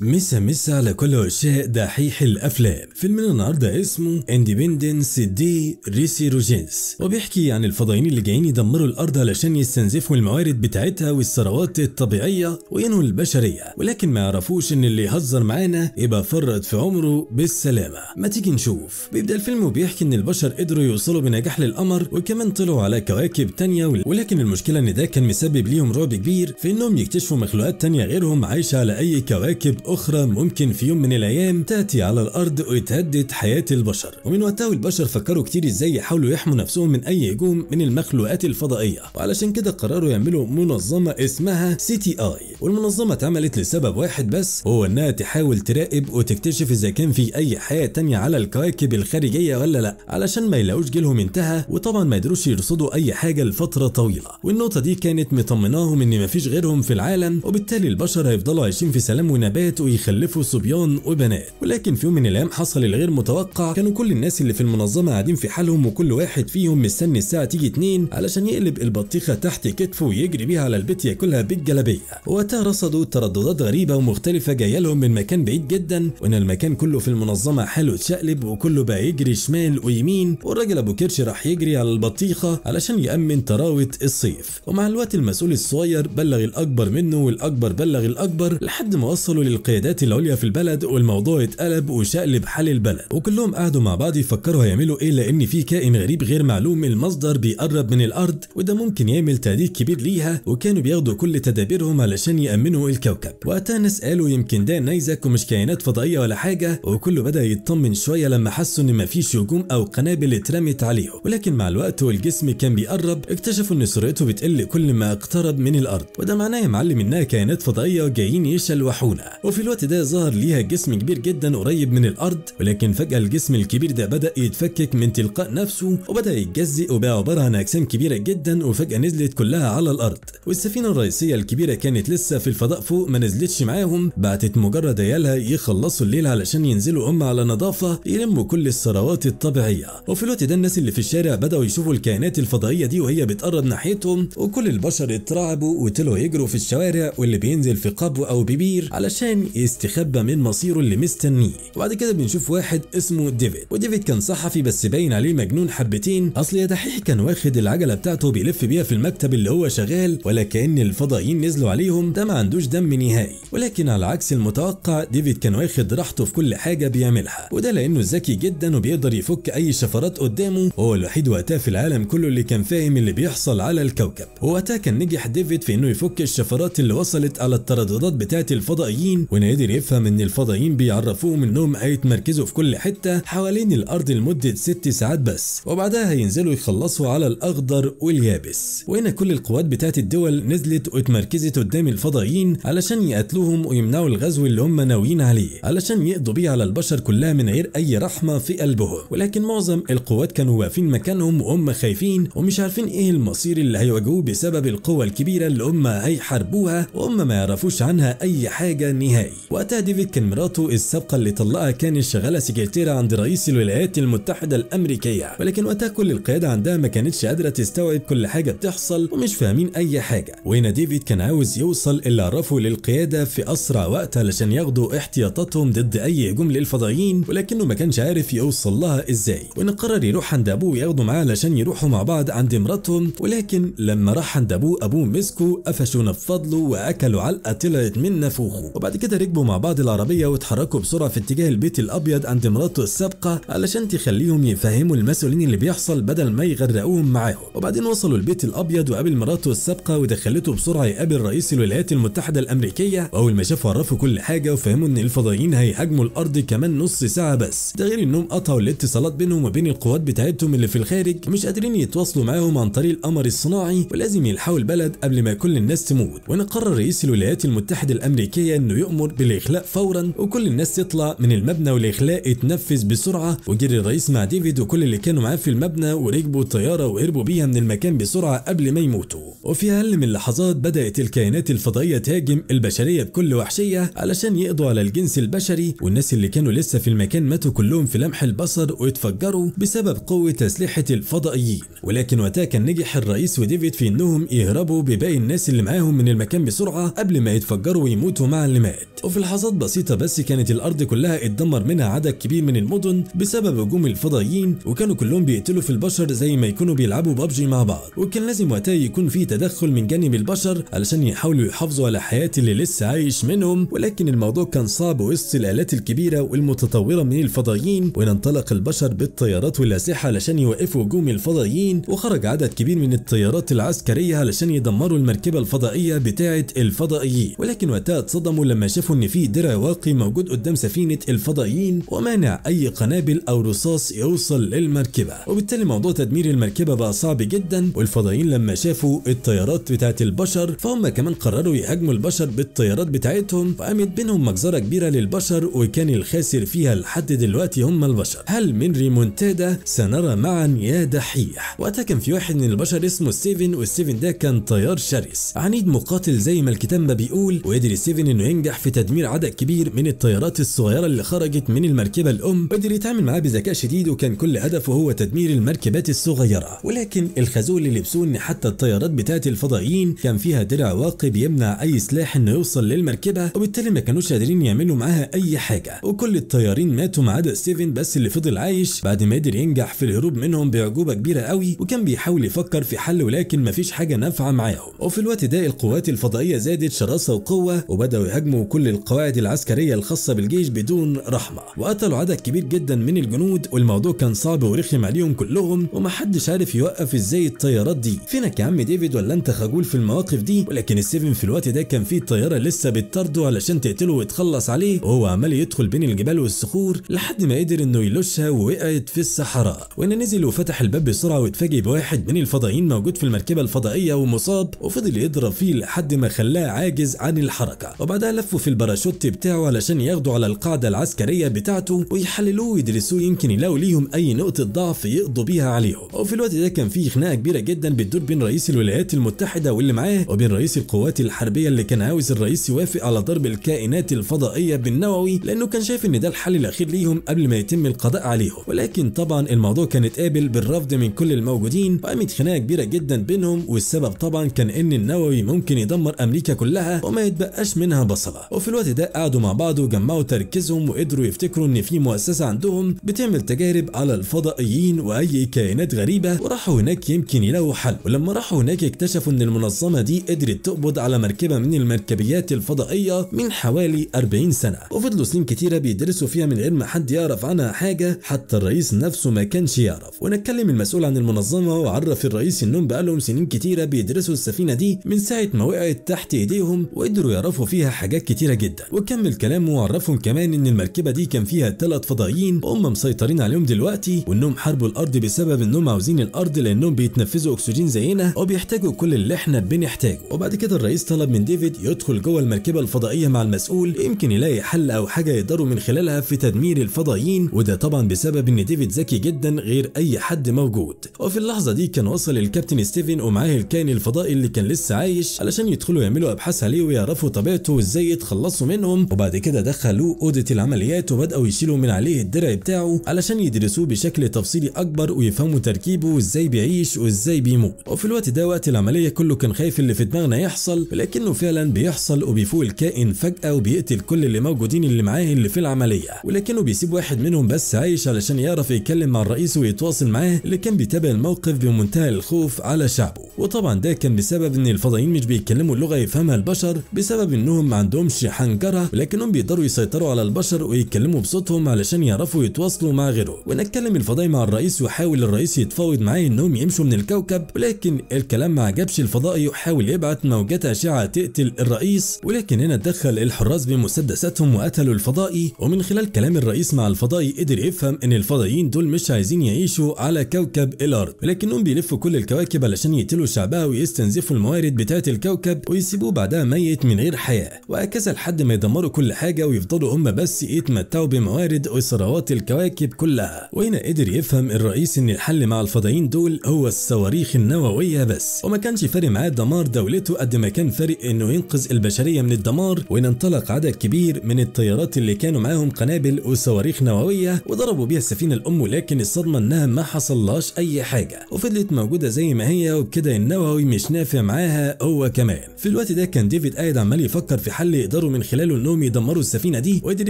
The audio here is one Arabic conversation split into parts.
مسا على كل عشاق دحيح الافلام. فيلمنا النهارده اسمه اندبندنس دي ريسيروجينس، وبيحكي عن الفضائيين اللي جايين يدمروا الارض علشان يستنزفوا الموارد بتاعتها والثروات الطبيعيه وينهوا البشريه، ولكن ما يعرفوش ان اللي يهزر معانا يبقى فرط في عمره بالسلامه. ما تيجي نشوف. بيبدا الفيلم وبيحكي ان البشر قدروا يوصلوا بنجاح للقمر وكمان طلعوا على كواكب تانية، ولكن المشكله ان ده كان مسبب ليهم رعب كبير في انهم يكتشفوا مخلوقات تانية غيرهم عايشه على اي كواكب اخرى ممكن في يوم من الايام تاتي على الارض وتهدد حياه البشر. ومن وقتها البشر فكروا كتير ازاي يحاولوا يحموا نفسهم من اي هجوم من المخلوقات الفضائيه، وعلشان كده قرروا يعملوا منظمه اسمها CTI. والمنظمه اتعملت لسبب واحد بس، وهو انها تحاول تراقب وتكتشف اذا كان في اي حياه تانية على الكواكب الخارجيه ولا لا، علشان ما يلاقوش جيلهم انتهى وطبعا ما يقدروش يرصدوا اي حاجه لفتره طويله. والنقطه دي كانت مطمناهم ان مفيش غيرهم في العالم، وبالتالي البشر هيفضلوا عايشين في سلام ونبات ويخلفوا صبيان وبنات. ولكن في يوم من الايام حصل الغير متوقع، كانوا كل الناس اللي في المنظمه قاعدين في حالهم وكل واحد فيهم مستني الساعه تيجي 2 علشان يقلب البطيخه تحت كتفه ويجري بيها على البيت ياكلها بالجلابيه. وقتها رصدوا ترددات غريبه ومختلفه جايه لهم من مكان بعيد جدا، وان المكان كله في المنظمه حاله اتشقلب وكله بقى يجري شمال ويمين، والراجل ابو كرش راح يجري على البطيخه علشان يامن طراوه الصيف. ومع الوقت المسؤول الصغير بلغ الاكبر منه والاكبر بلغ الاكبر لحد ما وصلوا للقيادات العليا في البلد، والموضوع اتقلب وشقلب حال البلد، وكلهم قعدوا مع بعض يفكروا هيعملوا ايه، لان في كائن غريب غير معلوم المصدر بيقرب من الارض وده ممكن يعمل تهديد كبير ليها، وكانوا بياخدوا كل تدابيرهم علشان يامنوا الكوكب. وقتها ناس قالوا يمكن ده نيزك ومش كائنات فضائيه ولا حاجه، وكله بدا يطمن شويه لما حسوا ان مفيش هجوم او قنابل اترمت عليهم. ولكن مع الوقت والجسم كان بيقرب اكتشفوا ان سرعته بتقل كل ما اقترب من الارض، وده معناه يا معلم انها كائنات فضائيه جايين يشلوحونا. وفي الوقت ده ظهر ليها جسم كبير جدا قريب من الارض، ولكن فجاه الجسم الكبير ده بدا يتفكك من تلقاء نفسه وبدا يتجزئ وبقى عباره عن اجسام كبيره جدا، وفجاه نزلت كلها على الارض. والسفينه الرئيسيه الكبيره كانت لسه في الفضاء فوق ما نزلتش معاهم، بعتت مجرد عيالها يخلصوا الليل علشان ينزلوا هم على نظافه يلموا كل الثروات الطبيعيه. وفي الوقت ده الناس اللي في الشارع بداوا يشوفوا الكائنات الفضائيه دي وهي بتقرب ناحيتهم، وكل البشر اترعبوا وطلعوا يجروا في الشوارع، واللي بينزل في قبو او ببير علشان يستخبى من مصيره اللي مستنيه. وبعد كده بنشوف واحد اسمه ديفيد، وديفيد كان صحفي بس باين عليه مجنون حبتين. اصل يا دحيح كان واخد العجله بتاعته بيلف بيها في المكتب اللي هو شغال، ولا كأن الفضائيين نزلوا عليهم، ده ما عندوش دم نهائي. ولكن على عكس المتوقع ديفيد كان واخد راحته في كل حاجه بيعملها، وده لانه ذكي جدا وبيقدر يفك اي شفرات قدامه، وهو الوحيد وقتها في العالم كله اللي كان فاهم اللي بيحصل على الكوكب. ووقتها كان نجح ديفيد في انه يفك الشفرات اللي وصلت على الترددات بتاعه الفضائيين، وانه قدر يفهم ان الفضائيين بيعرفوهم انهم هيتمركزوا في كل حته حوالين الارض لمده 6 ساعات بس، وبعدها هينزلوا يخلصوا على الاخضر واليابس. وهنا كل القوات بتاعه الدول نزلت واتمركزت قدام الفضائيين علشان يقتلوهم ويمنعوا الغزو اللي هم ناويين عليه، علشان يقضوا بيه على البشر كلها من غير اي رحمه في قلبهم. ولكن معظم القوات كانوا واقفين مكانهم وهم خايفين ومش عارفين ايه المصير اللي هيواجهوه بسبب القوه الكبيره اللي هم هيحاربوها، وهم ما يعرفوش عنها اي حاجه نهائي. وقتها ديفيد كان مراته السابقه اللي طلقها كانت شغاله سكرتيره عند رئيس الولايات المتحده الامريكيه، ولكن وقتها كل القياده عندها ما كانتش قادره تستوعب كل حاجه بتحصل ومش فاهمين اي حاجه. وهنا ديفيد كان عاوز يوصل اللي عرفه للقياده في اسرع وقت علشان ياخدوا احتياطاتهم ضد اي هجوم للفضائيين، ولكنه ما كانش عارف يوصل لها ازاي. وان قرر يروح عند ابوه وياخده معاه علشان يروحوا مع بعض عند مراتهم، ولكن لما راح عند ابوه مسكه قفشوا نفض له واكلوا علقه طلعت من نافوخه. وبعد كده ركبوا مع بعض العربيه واتحركوا بسرعه في اتجاه البيت الابيض عند مراته السابقه علشان تخليهم يفهموا المسؤولين اللي بيحصل بدل ما يغرقوهم معاهم. وبعدين وصلوا البيت الابيض وقابل مراته السابقه ودخلته بسرعه يقابل رئيس الولايات المتحده الامريكيه، واول ما شافوا عرفوا كل حاجه وفهموا ان الفضائيين هيهاجموا الارض كمان نص ساعه بس. ده غير انهم قطعوا الاتصالات بينهم وبين القوات بتاعتهم اللي في الخارج، مش قادرين يتواصلوا معاهم عن طريق القمر الصناعي، ولازم يلحقوا البلد قبل ما كل الناس تموت. ونقرر رئيس الولايات المتحده الامريكيه انه يؤمر بالاخلاء فورا وكل الناس تطلع من المبنى، والاخلاء اتنفذ بسرعه. وجري الرئيس مع ديفيد وكل اللي كانوا معاه في المبنى وركبوا الطياره وهربوا بيها من المكان بسرعه قبل ما يموتوا. وفي اقل من لحظات بدات الكائنات الفضائيه تهاجم البشريه بكل وحشيه علشان يقضوا على الجنس البشري، والناس اللي كانوا لسه في المكان ماتوا كلهم في لمح البصر واتفجروا بسبب قوه اسلحه الفضائيين. ولكن وقتها كان نجح الرئيس وديفيد في انهم يهربوا بباقي الناس اللي معاهم من المكان بسرعه قبل ما يتفجروا ويموتوا مع اللي مات. وفي لحظات بسيطة بس كانت الأرض كلها اتدمر منها عدد كبير من المدن بسبب هجوم الفضائيين، وكانوا كلهم بيقتلوا في البشر زي ما يكونوا بيلعبوا ببجي مع بعض، وكان لازم وقتها يكون في تدخل من جانب البشر علشان يحاولوا يحافظوا على حياة اللي لسه عايش منهم. ولكن الموضوع كان صعب وسط الآلات الكبيرة والمتطورة من الفضائيين، وانطلق البشر بالطيارات والأسلحة علشان يوقفوا هجوم الفضائيين، وخرج عدد كبير من الطيارات العسكرية علشان يدمروا المركبة الفضائية بتاعة الفضائيين. ولكن وقتها اتصدموا لما شافوا ان في درع واقي موجود قدام سفينة الفضائيين ومانع اي قنابل او رصاص يوصل للمركبة، وبالتالي موضوع تدمير المركبة بقى صعب جدا. والفضائيين لما شافوا الطيارات بتاعة البشر فهم كمان قرروا يهاجموا البشر بالطيارات بتاعتهم، وقامت بينهم مجزرة كبيرة للبشر وكان الخاسر فيها لحد دلوقتي هم البشر. هل من ريمونتادا؟ سنرى معا يا دحيح. وقتها كان في واحد من البشر اسمه ستيفن، والستيفن ده كان طيار شرس عنيد مقاتل زي ما الكتاب ما بيقول، وقدر ستيفن انه ينجح في تدمير عدد كبير من الطيارات الصغيرة اللي خرجت من المركبة الام، وقدر يتعامل معاه بذكاء شديد، وكان كل هدفه هو تدمير المركبات الصغيرة. ولكن الخازوق اللي لبسوه ان حتى الطيارات بتاعت الفضائيين كان فيها درع واقي بيمنع اي سلاح انه يوصل للمركبة، وبالتالي ما كانوش قادرين يعملوا معاها اي حاجة، وكل الطيارين ماتوا ما عدا ستيفن بس اللي فضل عايش بعد ما قدر ينجح في الهروب منهم بعجوبة كبيرة قوي، وكان بيحاول يفكر في حل ولكن مفيش حاجة نافعة معاهم. وفي الوقت ده القوات الفضائية زادت شراسة وقوة، وبدأوا يهاجموا كل القواعد العسكرية الخاصة بالجيش بدون رحمة، وقتلوا عدد كبير جدا من الجنود، والموضوع كان صعب ورخم عليهم كلهم، ومحدش عارف يوقف ازاي الطيارات دي. فينك يا عم ديفيد، ولا انت خجول في المواقف دي؟ ولكن ستيفن في الوقت ده كان في طيارة لسه بتطارده علشان تقتله ويتخلص عليه، وهو عمال يدخل بين الجبال والصخور لحد ما قدر انه يلوشها ووقعت في الصحراء، وان نزل وفتح الباب بسرعة واتفاجئ بواحد من الفضائيين موجود في المركبة الفضائية ومصاب، وفضل يضرب فيه لحد ما خلاه عاجز عن الحركة، وبعدها لفوا في الباراشوت بتاعه علشان ياخدوا على القاعدة العسكرية بتاعته ويحللوه ويدرسوه يمكن يلاقوا ليهم اي نقطة ضعف يقضوا بيها عليهم. وفي الوقت ده كان في خناقة كبيرة جدا بتدور بين رئيس الولايات المتحدة واللي معاه وبين رئيس القوات الحربية اللي كان عاوز الرئيس يوافق على ضرب الكائنات الفضائية بالنووي، لانه كان شايف ان ده الحل الاخير ليهم قبل ما يتم القضاء عليهم. ولكن طبعا الموضوع كان اتقابل بالرفض من كل الموجودين، وقامت خناقة كبيرة جدا بينهم، والسبب طبعا كان ان النووي ممكن يدمر امريكا كلها وما يتبقاش منها بصلة. وفي الوقت ده قعدوا مع بعض وجمعوا تركيزهم وقدروا يفتكروا ان في مؤسسة عندهم بتعمل تجارب على الفضائيين واي كائنات غريبة، وراحوا هناك يمكن يلاقوا حل. ولما راحوا هناك اكتشفوا ان المنظمة دي قدرت تقبض على مركبة من المركبيات الفضائية من حوالي 40 سنة، وفضلوا سنين كتيرة بيدرسوا فيها من غير ما حد يعرف عنها حاجة، حتى الرئيس نفسه ما كانش يعرف. ونتكلم المسؤول عن المنظمة وعرف الرئيس انهم بقالهم سنين كتيرة بيدرسوا السفينة دي من ساعة ما وقعت تحت ايديهم، وقدروا يعرفوا فيها حاجات كتيرة جدا. وكمل كلامه وعرفهم كمان ان المركبة دي كان فيها 3 فضائيين وهم مسيطرين عليهم دلوقتي، وانهم حاربوا الارض بسبب انهم عاوزين الارض لانهم بيتنفذوا اكسجين زينا وبيحتاجوا كل اللي احنا بنحتاجه. وبعد كده الرئيس طلب من ديفيد يدخل جوه المركبة الفضائية مع المسؤول، يمكن يلاقي حل او حاجة يقدروا من خلالها في تدمير الفضائيين، وده طبعا بسبب ان ديفيد ذكي جدا غير اي حد موجود. وفي اللحظة دي كان وصل الكابتن ستيفن ومعاه الكائن الفضائي اللي كان لسه عايش علشان يدخلوا يعملوا ابحاث عليه ويعرفوا طبيعته وازاي يتخلصوا منهم. وبعد كده دخلوه اوضه العمليات وبداوا يشيلوا من عليه الدرع بتاعه علشان يدرسوه بشكل تفصيلي اكبر ويفهموا تركيبه وازاي بيعيش وازاي بيموت. وفي الوقت ده وقت العمليه كله كان خايف اللي في دماغنا يحصل، ولكنه فعلا بيحصل، وبيفوق الكائن فجاه وبيقتل كل اللي موجودين اللي معاه اللي في العمليه، ولكنه بيسيب واحد منهم بس عايش علشان يعرف يتكلم مع الرئيس ويتواصل معاه، اللي كان بيتابع الموقف بمنتهى الخوف على شعبه. وطبعا ده كان بسبب ان الفضائيين مش بيتكلموا اللغه يفهمها البشر، بسبب انهم ما عندهمش حنجره، ولكنهم بيقدروا يسيطروا على البشر ويتكلموا بصوتهم علشان يعرفوا يتواصلوا مع غيره. ونتكلم الفضائي مع الرئيس وحاول الرئيس يتفاوض معاه انهم يمشوا من الكوكب، ولكن الكلام ما عجبش الفضائي وحاول يبعت موجات اشعه تقتل الرئيس، ولكن هنا اتدخل الحراس بمسدساتهم وقتلوا الفضائي. ومن خلال كلام الرئيس مع الفضائي قدر يفهم ان الفضائيين دول مش عايزين يعيشوا على كوكب الارض، ولكنهم بيلفوا كل الكواكب علشان يقتلوا شعبها ويستنزفوا الموارد بتاعه الكوكب ويسيبوه بعدها ميت من غير حياه، وهكذا لحد ما يدمروا كل حاجه ويفضلوا هم بس يتمتعوا بموارد وثروات الكواكب كلها. وهنا قدر يفهم الرئيس ان الحل مع الفضائيين دول هو الصواريخ النوويه بس، وما كانش فارق معاه دمار دولته قد ما كان فارق انه ينقذ البشريه من الدمار. وان انطلق عدد كبير من الطيارات اللي كانوا معاهم قنابل وصواريخ نوويه وضربوا بيها السفينه الام، ولكن الصدمه انها ما حصلهاش اي حاجه وفضلت موجوده زي ما هي، وبكده النووي مش نافع معاها هو كمان. في الوقت ده كان ديفيد قاعد عمال يفكر في حل يقدروا يقدروا من خلاله انهم يدمروا السفينه دي، وقدر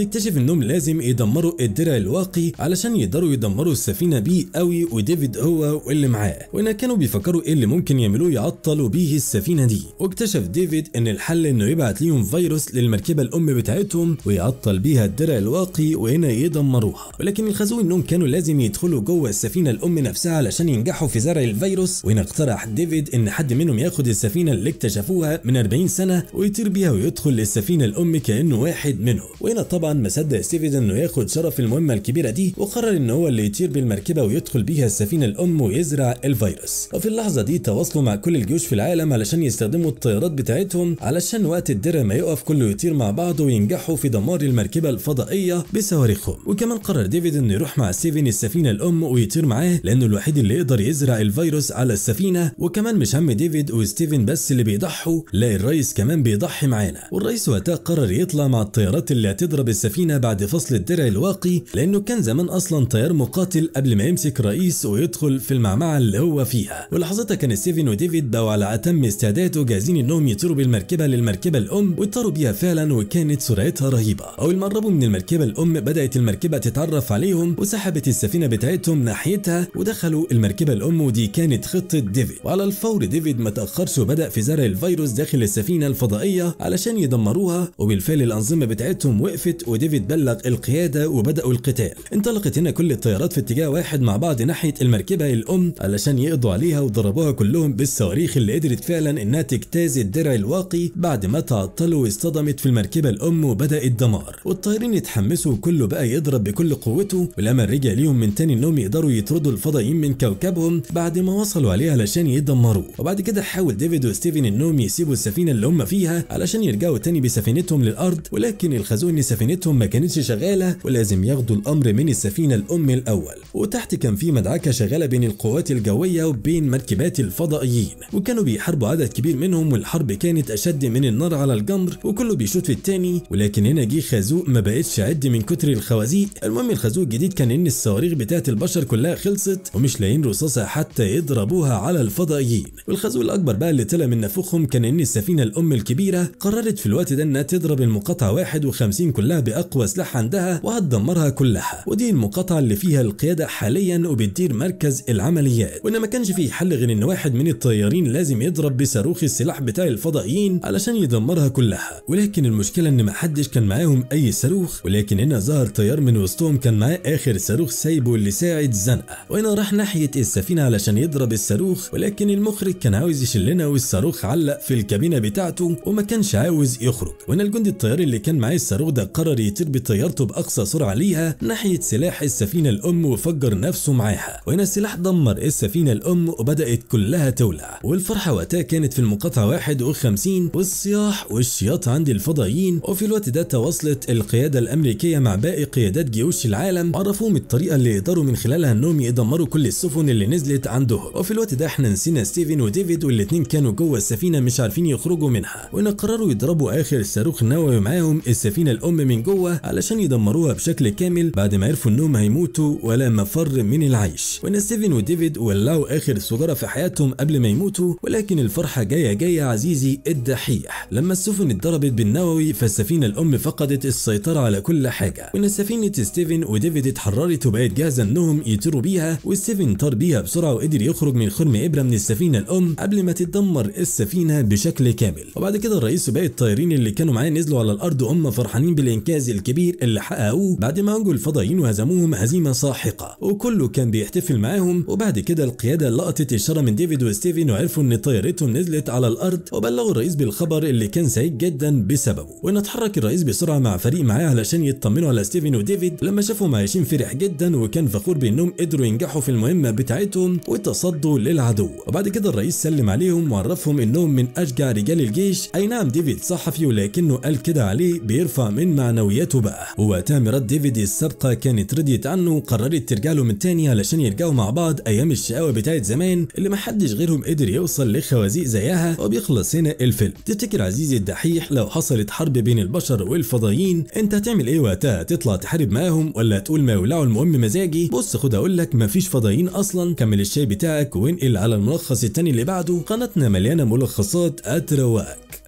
يكتشف انهم لازم يدمروا الدرع الواقي علشان يقدروا يدمروا السفينه بيه قوي، وديفيد هو واللي معاه. وهنا كانوا بيفكروا ايه اللي ممكن يعملوه يعطلوا بيه السفينه دي، واكتشف ديفيد ان الحل انه يبعت ليهم فيروس للمركبه الام بتاعتهم ويعطل بيها الدرع الواقي وهنا يدمروها. ولكن الخازوق انهم كانوا لازم يدخلوا جوه السفينه الام نفسها علشان ينجحوا في زرع الفيروس. وهنا اقترح ديفيد ان حد منهم ياخد السفينه اللي اكتشفوها من 40 سنه ويطير بيها ويدخل للسفينه الام كانه واحد منهم. وهنا طبعا ما صدق ستيفن انه ياخد شرف المهمه الكبيره دي، وقرر ان هو اللي يطير بالمركبه ويدخل بيها السفينه الام ويزرع الفيروس. وفي اللحظه دي تواصلوا مع كل الجيوش في العالم علشان يستخدموا الطيارات بتاعتهم علشان وقت الدرع ما يقف كله يطير مع بعضه وينجحوا في دمار المركبه الفضائيه بصواريخهم. وكمان قرر ديفيد انه يروح مع ستيفن السفينه الام ويطير معاه لانه الوحيد اللي يقدر يزرع الفيروس على السفينه. وكمان مش هم ديفيد وستيفن بس اللي بيضحوا، لا الرئيس كمان بيضحي معانا. والرئيس وقتها قرر يطلع مع الطيارات اللي هتضرب السفينه بعد فصل الدرع الواقي، لانه كان زمان اصلا طيار مقاتل قبل ما يمسك رئيس ويدخل في المعمعه اللي هو فيها. ولحظتها كان ستيفن وديفيد بقوا على اتم استعداد وجاهزين انهم يطيروا بالمركبه للمركبه الام، وطاروا بيها فعلا وكانت سرعتها رهيبه. اول ما قربوا من المركبه الام بدات المركبه تتعرف عليهم وسحبت السفينه بتاعتهم ناحيتها ودخلوا المركبه الام، ودي كانت خطه ديفيد. وعلى الفور ديفيد ما تاخرش وبدا في زرع الفيروس داخل السفينه الفضائيه علشان يدمروها. وبالفعل الانظمه بتاعتهم وقفت وديفيد بلغ القياده وبداوا القتال. انطلقت هنا كل الطيارات في اتجاه واحد مع بعض ناحيه المركبه الام علشان يقضوا عليها، وضربوها كلهم بالصواريخ اللي قدرت فعلا انها تجتاز الدرع الواقي بعد ما تعطلوا واصطدمت في المركبه الام وبدا الدمار. والطيارين اتحمسوا وكله بقى يضرب بكل قوته، والامل رجع ليهم من تاني انهم يقدروا يطردوا الفضائيين من كوكبهم بعد ما وصلوا عليه علشان يدمروه. وبعد كده حاول ديفيد وستيفن انهم يسيبوا السفينه اللي هم فيها علشان يرجعوا تاني بسفينتهم للارض، ولكن الخازوق ان سفينتهم ما كانتش شغاله ولازم ياخدوا الامر من السفينه الام الاول. وتحت كان في مدعكه شغاله بين القوات الجويه وبين مركبات الفضائيين، وكانوا بيحاربوا عدد كبير منهم، والحرب كانت اشد من النار على الجمر وكله بيشوط في التاني. ولكن هنا جه خازوق ما بقتش عد من كتر الخوازيق. المهم الخازوق الجديد كان ان الصواريخ بتاعت البشر كلها خلصت ومش لاقيين رصاصه حتى يضربوها على الفضائيين. والخازوق الاكبر بقى اللي طلع من نافوخهم كان ان السفينه الام الكبيره قررت في الوقت ده انها تضرب المقاطعه 51 كلها باقوى سلاح عندها وهتدمرها كلها. ودي المقاطعه اللي فيها القياده حاليا وبتدير مركز العمليات. وان ما كانش فيه حل غير ان واحد من الطيارين لازم يضرب بصاروخ السلاح بتاع الفضائيين علشان يدمرها كلها. ولكن المشكله ان ما حدش كان معاهم اي صاروخ، ولكن هنا ظهر طيار من وسطهم كان معاه اخر صاروخ سايبه اللي ساعد زنقه. وهنا راح ناحيه السفينه علشان يضرب الصاروخ، ولكن المخرج كان عاوز يشلنا والصاروخ علق في الكابينه بتاعته وما كانش عاوز يخرج. وهنا الجندي الطيار اللي كان معاه الصاروخ ده قرر يطير بطيارته باقصى سرعه ليها ناحيه سلاح السفينه الام وفجر نفسه معاها. وهنا السلاح دمر السفينه الام وبدات كلها تولع. والفرحه وقتها كانت في المقاطعه 51 والصياح والشياط عند الفضائيين. وفي الوقت ده تواصلت القياده الامريكيه مع باقي قيادات جيوش العالم، عرفوهم الطريقه اللي يقدروا من خلالها انهم يدمروا كل السفن اللي نزلت عندهم. وفي الوقت ده احنا نسينا ستيفن وديفيد والاتنين كانوا جوه السفينه مش عارفين يخرجوا منها. وهنا قرروا يضربوا اخر صاروخ نووي معاهم السفينه الام من جوه علشان يدمروها بشكل كامل بعد ما عرفوا انهم هيموتوا ولا مفر من العيش. وهنا ستيفن وديفيد ولعوا اخر سجاره في حياتهم قبل ما يموتوا. ولكن الفرحه جايه عزيزي الدحيح، لما السفن اتضربت بالنووي فالسفينه الام فقدت السيطره على كل حاجه. وان سفينه ستيفن وديفيد اتحررت وبقت جاهزه انهم يطيروا بيها، وستيفن طار بيها بسرعه وقدر يخرج من خرم ابره من السفينه الام قبل ما تتدمر السفينه بشكل كامل. وبعد كده الرئيس وباقي الطيارين اللي كانوا معاه نزلوا على الارض وهم فرحانين بالانجاز الكبير اللي حققوه بعد ما انجوا الفضائيين وهزموهم هزيمه ساحقه، وكله كان بيحتفل معاهم. وبعد كده القياده لقطت اشاره من ديفيد وستيفن وعرفوا ان طيارتهم نزلت على الارض، وبلغوا الرئيس بالخبر اللي كان سعيد جدا بسببه. وان اتحرك الرئيس بسرعه مع فريق معاه علشان يطمنوا على ستيفن وديفيد. لما شافهم عايشين فرح جدا وكان فخور بانهم قدروا ينجحوا في المهمه بتاعتهم وتصدوا للعدو. وبعد كده الرئيس سلم عليهم وعرفهم انهم من اشجع رجال الجيش. اي نعم ديفيد صحفي ولكنه قال كده عليه بيرفع من معنوياته بقى. ووقتها مرات ديفيد السابقه كانت رضيت عنه وقررت ترجع له من تاني علشان يرجعوا مع بعض ايام الشقاوه بتاعت زمان اللي محدش غيرهم قدر يوصل لخوازيق زيها. وبيخلص هنا الفيلم. تفتكر عزيزي الدحيح لو حصلت حرب بين البشر والفضائيين انت هتعمل ايه وقتها؟ تطلع تحارب معاهم ولا تقول ما يولعوا المهم مزاجي؟ بص خد اقول لك مفيش فضائيين اصلا. كمل الشاي بتاعك وانقل على الملخص التاني اللي بعده. قناتنا مليانه ملخصات هتروقك.